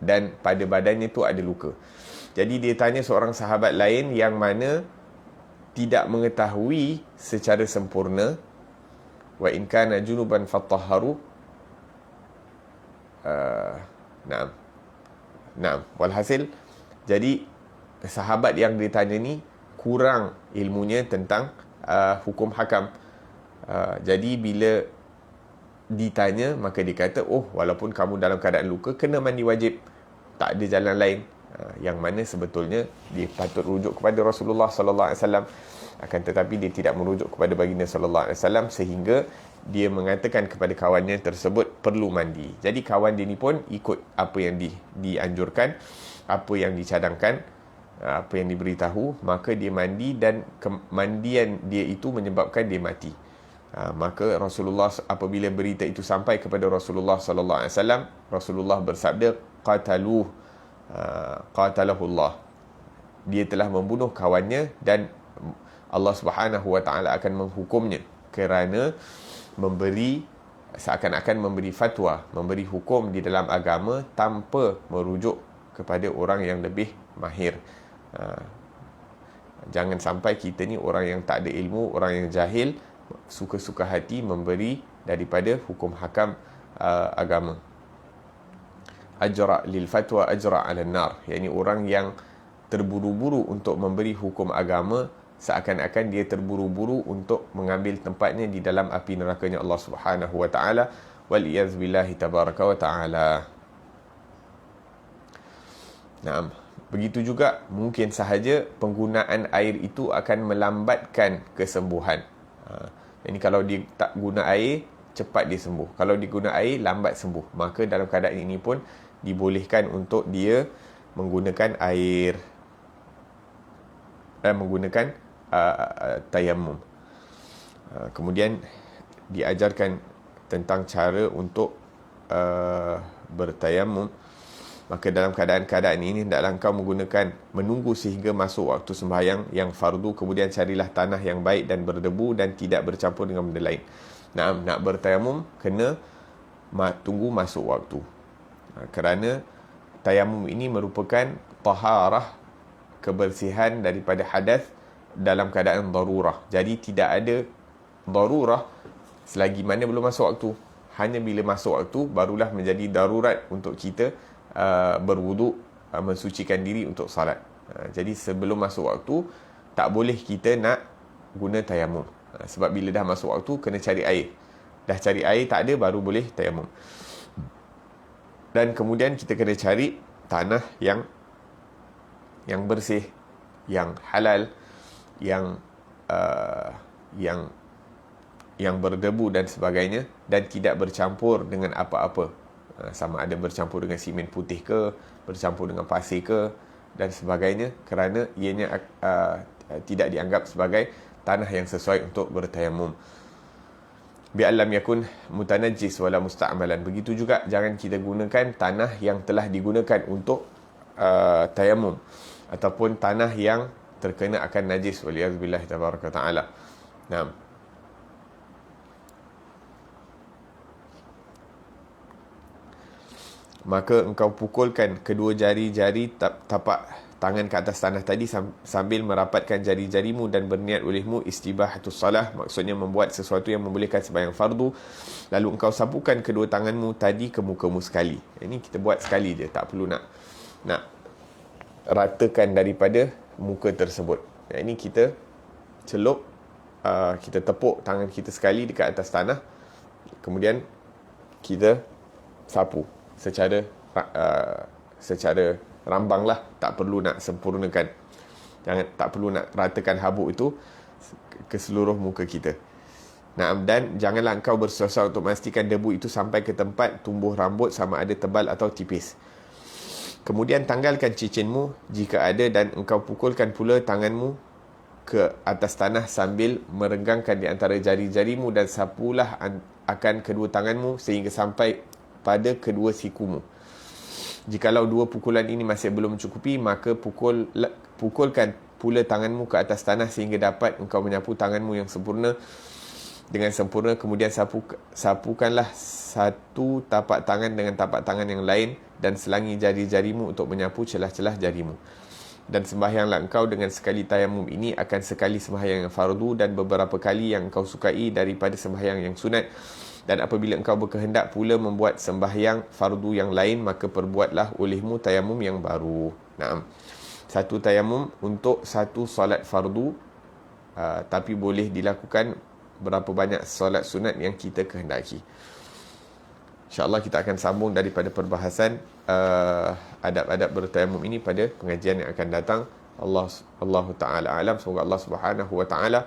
dan pada badannya tu ada luka. Jadi dia tanya seorang sahabat lain yang mana tidak mengetahui secara sempurna, wa in kana junuban fatahharu. Naam. Walhasil, jadi sahabat yang ditanya ni kurang ilmunya tentang hukum hakam. Jadi bila ditanya, maka dia kata, walaupun kamu dalam keadaan luka, kena mandi wajib, tak ada jalan lain. Yang mana sebetulnya dia patut rujuk kepada Rasulullah sallallahu alaihi wasallam, akan tetapi dia tidak merujuk kepada baginda sallallahu alaihi wasallam, sehingga dia mengatakan kepada kawannya tersebut perlu mandi. Jadi kawan dia ni pun ikut apa yang dianjurkan, apa yang dicadangkan, apa yang diberitahu, maka dia mandi, dan kemandian dia itu menyebabkan dia mati. Maka Rasulullah, apabila berita itu sampai kepada Rasulullah sallallahu alaihi wasallam, Rasulullah bersabda, qatalahullah, dia telah membunuh kawannya, dan Allah Subhanahu wa taala akan menghukumnya kerana seakan-akan memberi fatwa, memberi hukum di dalam agama tanpa merujuk kepada orang yang lebih mahir. Jangan sampai kita ni orang yang tak ada ilmu, orang yang jahil, suka-suka hati memberi daripada hukum hakam agama. Ajra' lil fatwa ajra' 'ala an-nar, yakni orang yang terburu-buru untuk memberi hukum agama, seakan-akan dia terburu-buru untuk mengambil tempatnya di dalam api nerakanya Allah Subhanahu wa taala, wal iyaz billahi tabaraka wa taala. Naam. Begitu juga mungkin sahaja penggunaan air itu akan melambatkan kesembuhan. Jadi kalau dia tak guna air, cepat dia sembuh. Kalau dia guna air, lambat sembuh. Maka dalam keadaan ini pun dibolehkan untuk dia menggunakan air, menggunakan tayamum. Kemudian diajarkan tentang cara untuk bertayamum. Maka dalam keadaan-keadaan ini, hendaklah engkau menunggu sehingga masuk waktu sembahyang yang fardu, kemudian carilah tanah yang baik dan berdebu dan tidak bercampur dengan benda lain. Nak bertayamum, kena tunggu masuk waktu. Kerana tayamum ini merupakan taharah, kebersihan daripada hadas dalam keadaan darurah. Jadi tidak ada darurah selagi mana belum masuk waktu. Hanya bila masuk waktu barulah menjadi darurat untuk kita berwuduk, mensucikan diri untuk salat. Jadi sebelum masuk waktu tak boleh kita nak guna tayamum. Sebab bila dah masuk waktu kena cari air. Dah cari air tak ada, baru boleh tayamum. Dan kemudian kita kena cari tanah yang bersih, yang halal, yang berdebu dan sebagainya, dan tidak bercampur dengan apa-apa. Sama ada bercampur dengan simen putih ke, bercampur dengan pasir ke, dan sebagainya, kerana ianya tidak dianggap sebagai tanah yang sesuai untuk bertayamum. Bi'allam yakun mutanajjis wala musta'malan. Begitu juga jangan kita gunakan tanah yang telah digunakan untuk tayamum, ataupun tanah yang terkena akan najis, waliyazbillah tabaraka ta'ala. Naam. Maka engkau pukulkan kedua jari-jari tapak tangan ke atas tanah tadi sambil merapatkan jari-jarimu dan berniat olehmu istibahatus salah, maksudnya membuat sesuatu yang membolehkan sembahyang fardu. Lalu engkau sapukan kedua tanganmu tadi ke mukamu sekali. Ini kita buat sekali je, tak perlu nak ratakan daripada muka tersebut. Ini kita celup, kita tepuk tangan kita sekali dekat atas tanah, Kemudian kita sapu secara rambang lah, tak perlu nak sempurnakan, tak perlu nak ratakan habuk itu ke seluruh muka kita. Dan janganlah engkau bersusah untuk memastikan debu itu sampai ke tempat tumbuh rambut, sama ada tebal atau tipis. Kemudian tanggalkan cincinku jika ada, dan engkau pukulkan pula tanganmu ke atas tanah sambil merenggangkan di antara jari-jarimu, dan sapulah akan kedua tanganmu sehingga sampai pada kedua sikumu. Jikalau dua pukulan ini masih belum mencukupi, maka pukulkan pula tanganmu ke atas tanah sehingga dapat engkau menyapu tanganmu yang sempurna dengan sempurna. Kemudian sapukanlah satu tapak tangan dengan tapak tangan yang lain, dan selangi jari-jarimu untuk menyapu celah-celah jarimu. Dan sembahyanglah engkau dengan sekali tayamum ini akan sekali sembahyang yang fardu, dan beberapa kali yang engkau sukai daripada sembahyang yang sunat. Dan apabila engkau berkehendak pula membuat sembahyang fardu yang lain, maka perbuatlah olehmu tayamum yang baru. Satu tayamum untuk satu solat fardu, tapi boleh dilakukan berapa banyak solat sunat yang kita kehendaki. InsyaAllah kita akan sambung daripada perbahasan adab-adab bertayamum ini pada pengajian yang akan datang. Allah Ta'ala alam. Semoga Allah Subhanahu Wa Ta'ala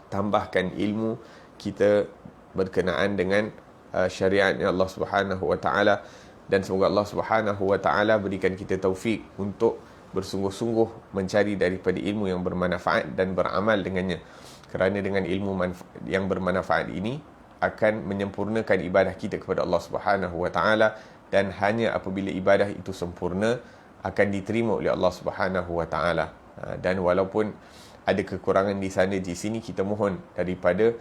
tambahkan ilmu kita berkenaan dengan syariatnya Allah Subhanahu Wa Ta'ala, dan semoga Allah Subhanahu Wa Ta'ala berikan kita taufik untuk bersungguh-sungguh mencari daripada ilmu yang bermanfaat dan beramal dengannya. Kerana dengan ilmu yang bermanfaat ini akan menyempurnakan ibadah kita kepada Allah Subhanahu Wa Ta'ala, dan hanya apabila ibadah itu sempurna akan diterima oleh Allah Subhanahu Wa Ta'ala. Dan walaupun ada kekurangan di sana di sini, kita mohon daripada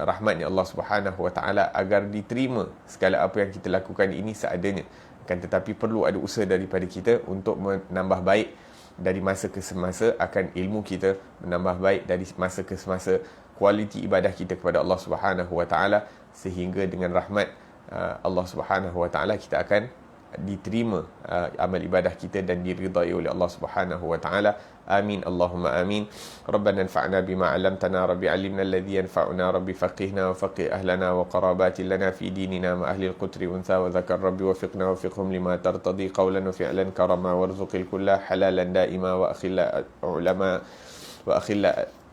rahmatnya Allah Subhanahu Wa Ta'ala agar diterima segala apa yang kita lakukan ini seadanya. Tetapi perlu ada usaha daripada kita untuk menambah baik dari masa ke semasa, akan ilmu kita menambah baik dari masa ke semasa, kualiti ibadah kita kepada Allah Subhanahu Wa Ta'ala, sehingga dengan rahmat Allah Subhanahu Wa Ta'ala kita akan diterima amal ibadah kita dan diridai oleh Allah Subhanahu Wa Ta'ala. Amin Allahumma amin. Rabbana anfa'na bima 'allamtana, rabbi 'allimna alladhi yanfa'una, rabbi faqihna wa faqih ahlana wa qarabati lana fi dinina ma ahli al-qutri untha wa dhakar, rabbi wafiqna wafiqhum lima tartadi qawlan wa fi'lan karama warzuqil kulla halalan daima wa akhilla ulama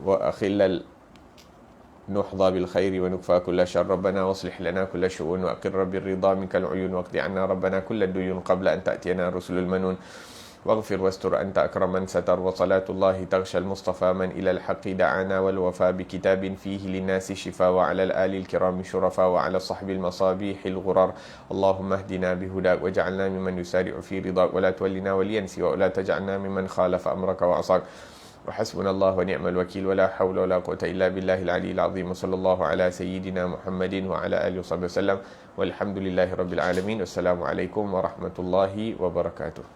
wa akhilla نحظى بالخير ونكفى كل شر، ربنا واصلح لنا كل شؤون وأقر بالرضا منك العيون، واقض عنا ربنا كل الديون قبل أن تأتينا الرسل المنون، واغفر واستر أنت أكرم من ستر، وصلاة الله تغشى المصطفى من إلى الحق دعانا، والوفاء بكتاب فيه للناس شفاء، وعلى الآل الكرام شرفاء، وعلى صحب المصابيح الغرار. اللهم اهدنا بهداك واجعلنا ممن يسارع في رضاك، ولا تولنا وليا سواك، ولا تجعلنا ممن خالف أمرك وعصاك. وحسبنا الله ونعم الوكيل، ولا حول ولا قوة إلا بالله العلي العظيم، وصلى الله على سيدنا محمد وعلى آله وصحبه وسلم، والحمد لله رب العالمين، والسلام عليكم ورحمة الله وبركاته.